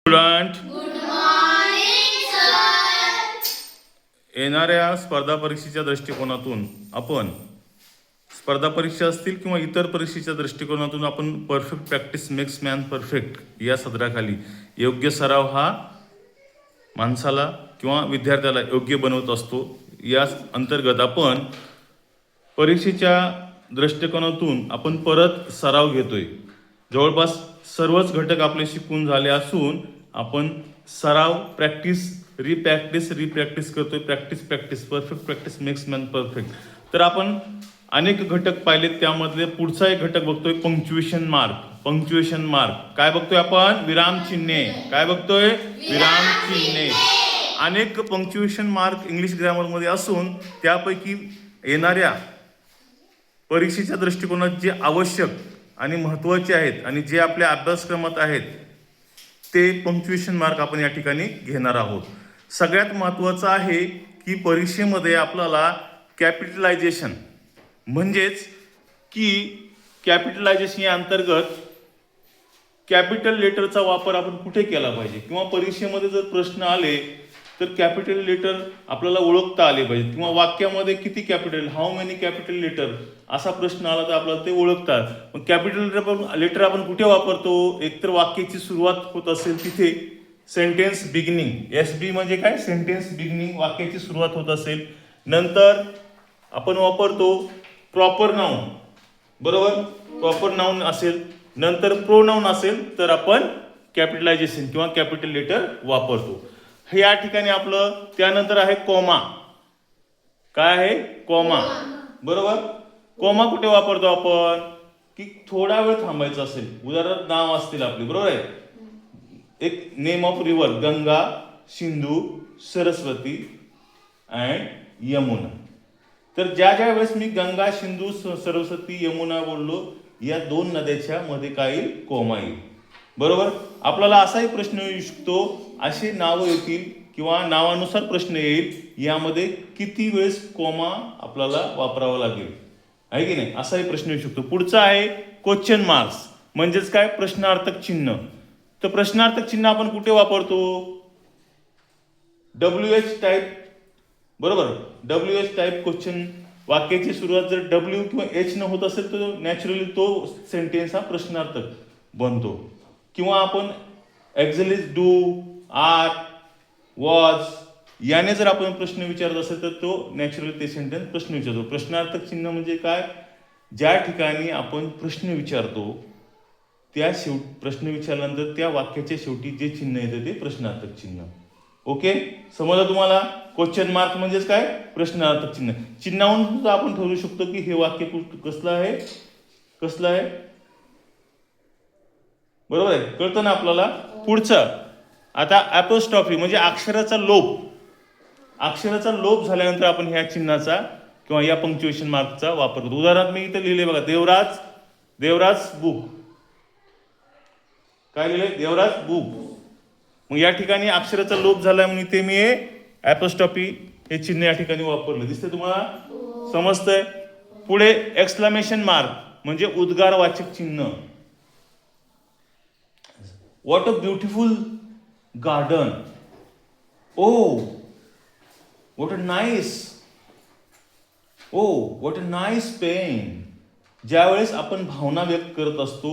Student, good morning sir. येणाऱ्या स्पर्धा परीक्षेच्या दृष्टिकोनातून आपण स्पर्धा परीक्षा असतील किंवा इतर परीक्षेच्या दृष्टिकोनातून आपण perfect practice makes man perfect या सदराखाली योग्य सराव हा माणसाला किंवा विद्यार्थ्याला योग्य बनवत असतो. या अंतर्गत आपण परीक्षेच्या दृष्टिकोनातून आपण परत सराव घेतोय. जवळपास सर्वच घटक आपले शिकून झाले असून आपण सराव रिप्रॅक्टिस करतोय. Practice perfect practice makes man perfect. तर आपण अनेक घटक पाहिलेत. त्यामधले पुढचा एक घटक बघतोय पंक्च्युएशन मार्क. काय बघतोय आपण? विराम चिन्हे. काय बघतोय? विराम चिन्हे. अनेक पंक्च्युएशन मार्क इंग्लिश ग्रामरमध्ये असून त्यापैकी येणाऱ्या परीक्षेच्या दृष्टिकोनात जे आवश्यक आणि महत्त्वाचे आहेत आणि जे आपल्या अभ्यासक्रमात आहेत ते पंक्च्युएशन मार्क आपण या ठिकाणी घेणार आहोत. सगळ्यात महत्त्वाचं आहे की परीक्षेमध्ये आपल्याला कॅपिटलायझेशन म्हणजेच की कॅपिटलायझेशन या अंतर्गत कॅपिटल लेटरचा वापर आपण कुठे केला पाहिजे किंवा परीक्षेमध्ये जर प्रश्न आले तर कॅपिटल लेटर आपल्याला ओळखता आले पाहिजे किंवा वाक्यामध्ये किती capital, how many capital letter असा प्रश्न आला तर आपल्याला ते ओळखतात. पण कॅपिटल लेटर आपण कुठे वापरतो? एकतर वाक्याची सुरुवात होत असेल तिथे सेंटेन्स बिगिनिंग, SB म्हणजे काय? सेंटेन्स बिगिनिंग, वाक्याची सुरुवात होत असेल. नंतर आपण वापरतो प्रॉपर नाउन, बरोबर? प्रॉपर नाउन असेल, नंतर प्रोनाउन असेल तर आपण कॅपिटलायझेशन किंवा कॅपिटल लेटर वापरतो. हे या ठिकाणी आपलं. त्यानंतर आहे कॉमा. काय आहे? कॉमा, बरोबर? कॉमा कुठे वापरतो आपण? की थोडा वेळ थांबायचं असेल, उदाहरणार्थ नाव असतील आपले, बरोबर आहे? एक name of river, Ganga, Sindhu, Saraswati and Yamuna. तर ज्या वेळेस मी गंगा, सिंधू, सरस्वती, यमुना बोललो या दोन नद्याच्या मध्ये काय येईल? कॉमा येईल, बरोबर? आपल्याला असाही प्रश्न येऊ शकतो, अशी नावं येतील किंवा नावानुसार प्रश्न येईल, यामध्ये किती वेळेस कॉमा आपल्याला वापरावा लागेल, आहे की नाही? असाही प्रश्न येऊ शकतो. पुढचा आहे क्वेश्चन मार्क्स म्हणजेच काय? प्रश्नार्थक चिन्ह. तर प्रश्नार्थक चिन्ह आपण कुठे वापरतो? WH टाईप, बरोबर? WH type question. वाक्याची सुरुवात जर W किंवा H न होत असेल तर नॅचरली तो सेंटेन्स हा प्रश्नार्थक बनतो. किंवा आपण एक्झिलिज, डू, आर, वॉज याने जर आपण प्रश्न विचारत असेल तर तो नॅचरली ते सेंटेन्स प्रश्न विचारतो. प्रश्नार्थक चिन्ह म्हणजे काय? ज्या ठिकाणी आपण प्रश्न विचारतो त्या प्रश्न विचारल्यानंतर त्या वाक्याच्या शेवटी जे चिन्ह येतं ते प्रश्नार्थक चिन्ह. ओके, समजलं तुम्हाला? क्वेश्चन मार्क म्हणजेच काय? प्रश्नार्थक चिन्ह. चिन्हावरून सुद्धा आपण ठरवू शकतो की हे वाक्य कसलं आहे, बरोबर आहे? कळतं ना आपल्याला? पुढचं आता ॲपोस्ट्रॉफी म्हणजे अक्षराचा लोप झाल्यानंतर आपण ह्या चिन्हाचा किंवा या पंक्च्युएशन मार्कचा वापर करतो. उदाहरणार्थ मी इथे लिहिले बघा, देवराज बुक. काय लिहिले? देवराज बुक. मग या ठिकाणी अक्षराचा लोप झाला म्हणून ते मी ॲपोस्ट्रॉफी हे चिन्ह या ठिकाणी वापरलं. दिसतंय तुम्हाला? समजतंय? पुढे एक्सक्लेमेशन मार्क म्हणजे उद्गारवाचक चिन्ह. What a beautiful garden. Oh what a nice pen. ज्यावेळेस आपण भावना व्यक्त करत असतो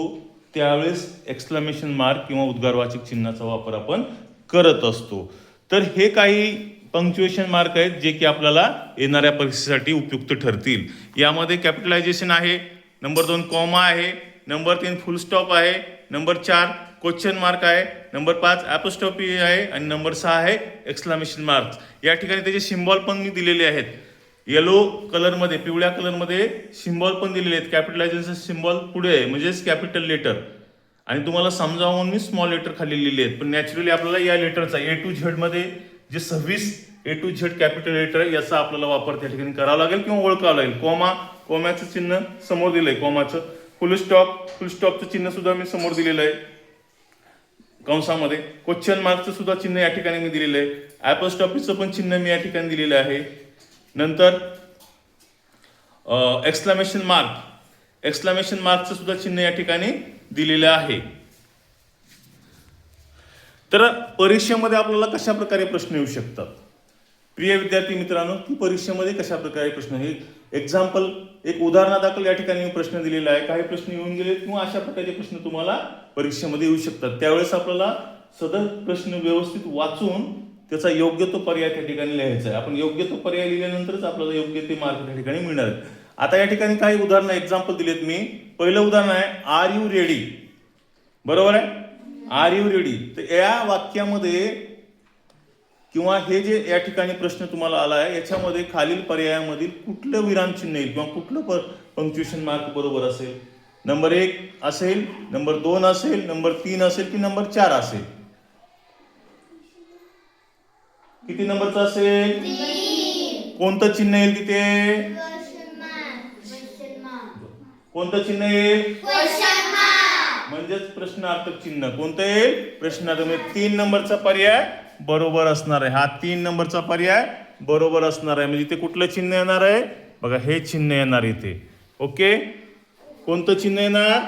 त्यावेळेस एक्सक्लेमेशन मार्क किंवा उद्गारवाचक चिन्हाचा वापर आपण करत असतो. तर हे काही पंक्च्युएशन मार्क आहेत जे की आपल्याला येणाऱ्या परीक्षेसाठी उपयुक्त ठरतील. यामध्ये कॅपिटलायझेशन आहे, नंबर 2 कॉमा आहे, नंबर 3 फुल स्टॉप आहे, नंबर 4 क्वेश्चन मार्क आहे, नंबर 5 ॲपोस्ट्रॉफी आहे आणि नंबर 6 आहे एक्सक्लेमेशन मार्क्स. या ठिकाणी त्याचे सिम्बॉल पण मी दिलेले आहेत. येलो कलरमध्ये, पिवळ्या कलरमध्ये सिम्बॉल पण दिलेले आहेत. कॅपिटलायझेशन सिम्बॉल पुढे आहे म्हणजेच कॅपिटल लेटर आणि तुम्हाला समजावून मी स्मॉल लेटर खाली लिहिले आहेत. पण नॅचरली आपल्याला या लेटरचा A to Z मध्ये जे 26 A to Z capital letter आहे याचा आपल्याला वापर त्या ठिकाणी करावा लागेल किंवा ओळखावं लागेल. कॉमाचं चिन्ह समोर दिलंय, कॉमाचं. फुल स्टॉपचं चिन्ह सुद्धा मी समोर दिलेलं आहे कंसामध्ये. क्वेश्चन मार्कचं सुद्धा चिन्ह या ठिकाणी मी दिलेलं आहे. ॲपोस्ट्रॉफीचं पण चिन्ह मी या ठिकाणी दिलेलं आहे. नंतर एक्सक्लेमेशन मार्कचं सुद्धा चिन्ह या ठिकाणी दिलेलं आहे. तर परीक्षेमध्ये आपल्याला कशा प्रकारे प्रश्न येऊ शकतात? प्रिय विद्यार्थी मित्रांनो, की परीक्षेमध्ये कशा प्रकारे प्रश्न, हे एक्झाम्पल, एक उदाहरणादाखल या ठिकाणी मी प्रश्न दिलेला आहे. काही प्रश्न येऊन गेले किंवा अशा प्रकारचे प्रश्न तुम्हाला परीक्षेमध्ये येऊ शकतात. त्यावेळेस आपल्याला सदर प्रश्न व्यवस्थित वाचून त्याचा योग्य तो पर्याय त्या ठिकाणी लिहायचा आहे. आपण योग्य तो पर्याय लिहिल्यानंतरच आपल्याला योग्य ते मार्क त्या ठिकाणी मिळणार आहेत. आता या ठिकाणी काही उदाहरणं एक्झाम्पल दिलेत मी. पहिलं उदाहरण आहे, आर यू रेडी? बरोबर आहे, आर यू रेडी. तर या वाक्यामध्ये किंवा हे जे या ठिकाणी प्रश्न तुम्हाला आला आहे याच्यामध्ये खालील पर्यायामधील कुठलं विरामचिन्ह येईल किंवा कुठलं पंक्च्युएशन मार्क बरोबर असेल? नंबर 1 असेल, नंबर 2 असेल, नंबर 3 असेल की नंबर 4 असेल? किती नंबरचा असेल? कोणतं चिन्ह येईल तिथे? कोणतं चिन्ह येईल? म्हणजेच प्रश्नार्थक चिन्ह. कोणतं येईल? प्रश्नार्थक. म्हणजे 3 नंबरचा पर्याय बरोबर असणार आहे. हा 3 नंबरचा पर्याय बरोबर असणार आहे. म्हणजे इथे कुठलं चिन्ह येणार आहे? बघा, हे चिन्ह येणार इथे. ओके, कोणतं चिन्ह येणार?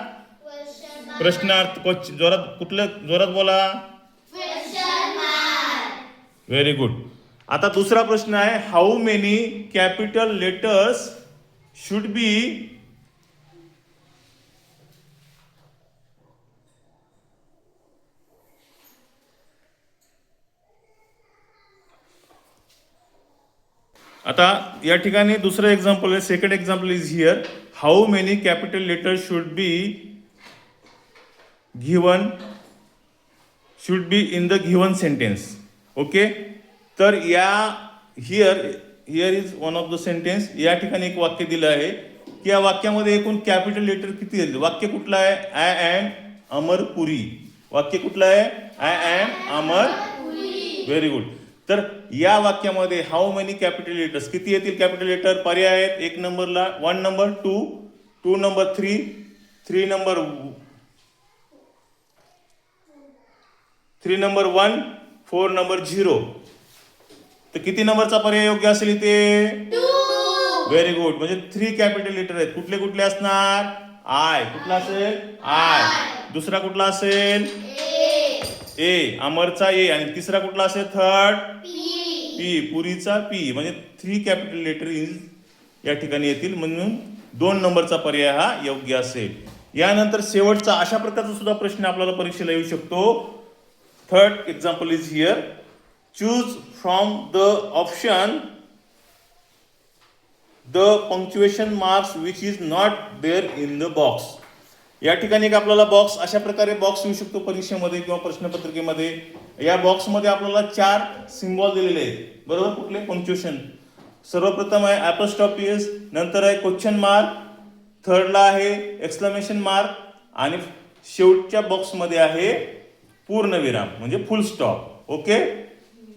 प्रश्नार्थ. जोरात, कुठलं? जोरात बोला. Very good. आता दुसरा प्रश्न आहे, how many capital letters should be आता या ठिकाणी दुसरं एक्झाम्पल आहे. Second example is here, how many capital letter should be in the given sentence. Okay, तर या here is one of the sentence. या ठिकाणी एक वाक्य दिलं आहे की या वाक्यामध्ये एकूण कॅपिटल लेटर किती आहेत? वाक्य कुठलं आहे? I am Amarpuri. वाक्य कुठलं आहे? I am Amar. Very good. तर या वाक्यामध्ये हाऊ मेनी कॅपिटल लेटर्स किती येतील? कॅपिटल लेटर पर्याय आहेत. 1 नंबरला 1 नंबर 2, 2 नंबर 3, 3 नंबर 1, 4 नंबर 0. तर किती नंबरचा पर्याय योग्य असेल इथे? 2. Very good. म्हणजे 3 कॅपिटल लेटर आहेत. कुठले कुठले असणार? आय. कुठला असेल? आय. दुसरा कुठला असेल? ए, अमरचा ए. आणि तिसरा कुठला असेल? थर्ड पी, पुरीचा पी. म्हणजे 3 कॅपिटल लेटर या ठिकाणी येतील. म्हणून 2 नंबरचा पर्याय हा योग्य असेल. यानंतर शेवटचा अशा प्रकारचा सुद्धा प्रश्न आपल्याला परीक्षेला येऊ शकतो. Third example is here, choose from the option the punctuation marks which is not there in the box. या ठिकाणी एक आपल्याला बॉक्स, अशा प्रकारे बॉक्स येऊ शकतो परीक्षेमध्ये किंवा प्रश्नपत्रिकेमध्ये. या बॉक्समध्ये आपल्याला 4 सिम्बॉल दिलेले आहेत. बरोबर, कुठले? पंक्च्युएशन. सर्वप्रथम आहे ॲपोस्ट्रॉफी, नंतर आहे क्वेश्चन मार्क, थर्डला आहे एक्सक्लेमेशन मार्क आणि शेवटच्या बॉक्समध्ये आहे पूर्णविराम म्हणजे फुल स्टॉप. ओके,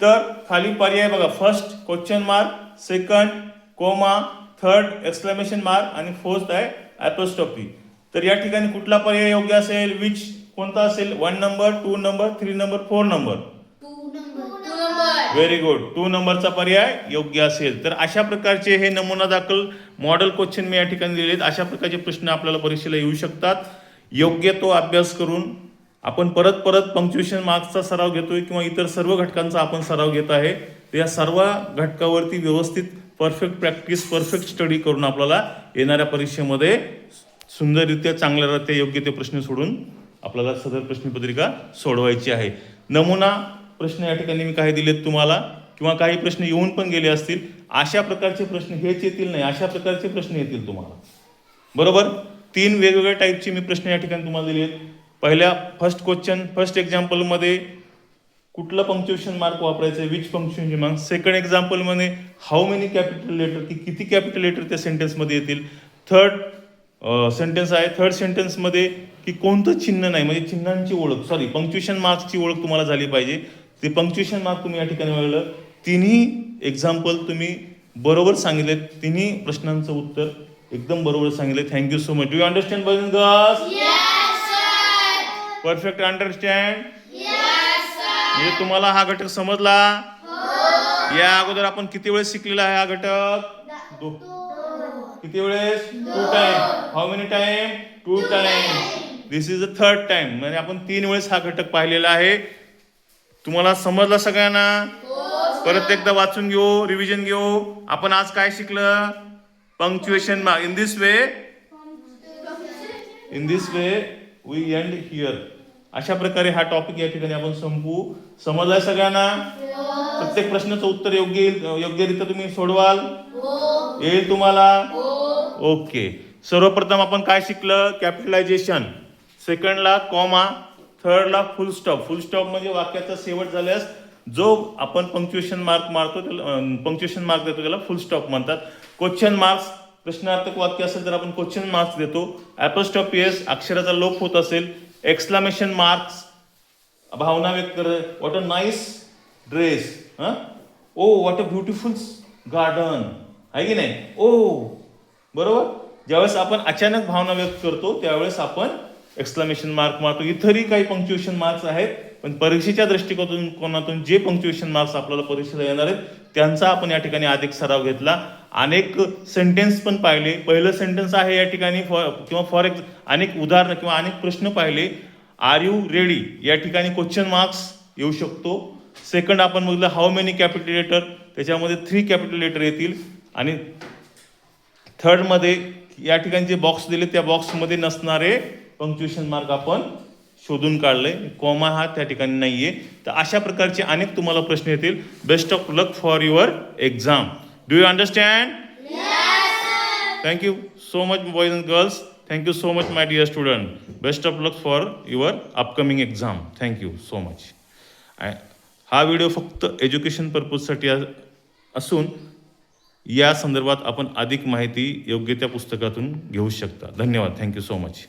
तर खाली पर्याय बघा, first question mark, second comma, third exclamation mark आणि फोर्थ आहे ॲपोस्ट्रॉफी. तर या ठिकाणी कुठला पर्याय योग्य असेल? विच कोणता असेल? 1 number, 2 number, 3 number, 4 number? 2 number. Very good. 2 नंबरचा पर्याय योग्य असेल. तर अशा प्रकारचे हे नमुना दाखल मॉडेल क्वेश्चन मी या ठिकाणी दिलेत. अशा प्रकारचे प्रश्न आपल्याला परीक्षेला येऊ शकतात. योग्य तो अभ्यास करून आपण परत परत पंक्च्युएशन मार्क्सचा सराव घेतोय किंवा इतर सर्व घटकांचा आपण सराव घेत आहे. तर या सर्व घटकावरती व्यवस्थित परफेक्ट प्रॅक्टिस, परफेक्ट स्टडी करून आपल्याला येणाऱ्या परीक्षेमध्ये सुंदररित्या, चांगल्यारित्या योग्य ते प्रश्न सोडून आपल्याला सदर प्रश्नपत्रिका सोडवायची आहे. नमुना प्रश्न या ठिकाणी मी काही दिलेत तुम्हाला किंवा काही प्रश्न येऊन पण गेले असतील. अशा प्रकारचे प्रश्न हेच येतील नाही, अशा प्रकारचे प्रश्न येतील तुम्हाला. बरोबर, 3 वेगवेगळ्या टाईपचे मी प्रश्न या ठिकाणी तुम्हाला दिलेत. पहिल्या फर्स्ट एक्झाम्पलमध्ये कुठलं पंक्च्युएशन मार्क वापरायचं, विच पंक्च्युएशन मार्क. सेकंड एक्झाम्पलमध्ये हाऊ मेनी कॅपिटल लेटर, की किती कॅपिटल लेटर त्या सेंटेन्समध्ये येतील. थर्ड सेंटेन्समध्ये की कोणतं चिन्ह नाही, म्हणजे चिन्हांची ओळख, पंक्च्युएशन मार्क्सची ओळख तुम्हाला झाली पाहिजे. ते पंक्च्युएशन मार्क तुम्ही या ठिकाणी मिळवलं. तिन्ही एक्झाम्पल तुम्ही बरोबर सांगितलेत. तिन्ही प्रश्नांचं उत्तर एकदम बरोबर सांगितले. Thank you so much. Do you understand boys girls? Perfect understand? म्हणजे तुम्हाला हा घटक समजला? या अगोदर आपण किती वेळेस शिकलेला आहे हा घटक? किती वेळेस? 2 time. How many time? 2 time. This is the third time. म्हणजे आपण 3 वेळेस हा घटक पाहिलेला आहे. तुम्हाला समजलं सगळ्यांना? परत एकदा वाचून घेऊ, रिव्हिजन घेऊ. आपण आज काय शिकलं? Punctuation mark. In this way we end here. अशा प्रकारे हा टॉपिक या ठिकाणी आपण संपवू. समजलाय सगळ्यांना? प्रत्येक प्रश्नाचं उत्तर योग्यरित्या तुम्ही सोडवाल? येईल तुम्हाला? ओके. सर्वप्रथम आपण काय शिकलं? कॅपिटलायझेशन. सेकंडला कॉमा. थर्डला फुल स्टॉप. फुल स्टॉप म्हणजे वाक्याचा शेवट झाल्यास जो आपण पंक्च्युएशन मार्क मारतो त्याला पंक्च्युएशन मार्क देतो त्याला फुल स्टॉप म्हणतात. क्वेश्चन मार्क्स प्रश्नार्थक वाक्य असेल तर आपण क्वेश्चन मार्क्स देतो. ॲपोस्ट्रॉफी एस अक्षराचा लोप होत असेल. एक्सक्लामेशन मार्क्स भावना व्यक्त कर. What a nice dress. Oh what a beautiful garden. आहे की नाही? ओ बरोबर. ज्यावेळेस आपण अचानक भावना व्यक्त करतो त्यावेळेस आपण एक्सक्लामेशन मार्क मारतो. इतरही काही पंक्च्युएशन मार्क्स आहेत, पण परीक्षेच्या दृष्टिकोनातून जे पंक्च्युएशन मार्क्स आपल्याला परीक्षेला येणार आहेत त्यांचा आपण या ठिकाणी अधिक सराव घेतला. अनेक सेंटेन्स पण पाहिले. पहिलं सेंटेन्स आहे या ठिकाणी फॉर अनेक उदाहरणं किंवा अनेक प्रश्न पाहिले. आर यू रेडी या ठिकाणी क्वेश्चन मार्क्स येऊ शकतो. सेकंड आपण बघितलं हाऊ मेनी कॅपिटल लेटर, त्याच्यामध्ये 3 कॅपिटल लेटर येतील. आणि थर्डमध्ये या ठिकाणी जे बॉक्स दिले त्या बॉक्समध्ये नसणारे पंक्च्युएशन मार्क आपण शोधून काढले. कॉमा हा त्या ठिकाणी नाहीये. तर अशा प्रकारचे अनेक तुम्हाला प्रश्न येतील. Best of luck for your exam. Do you understand? Thank you so much, boys and girls. Thank you so much, my dear student. Best of luck for your upcoming exam. Thank you so much. हा video फक्त education पर्पजसाठी असून या संदर्भात आपण अधिक माहिती योग्य त्या पुस्तकातून घेऊ शकता. धन्यवाद. Thank you so much.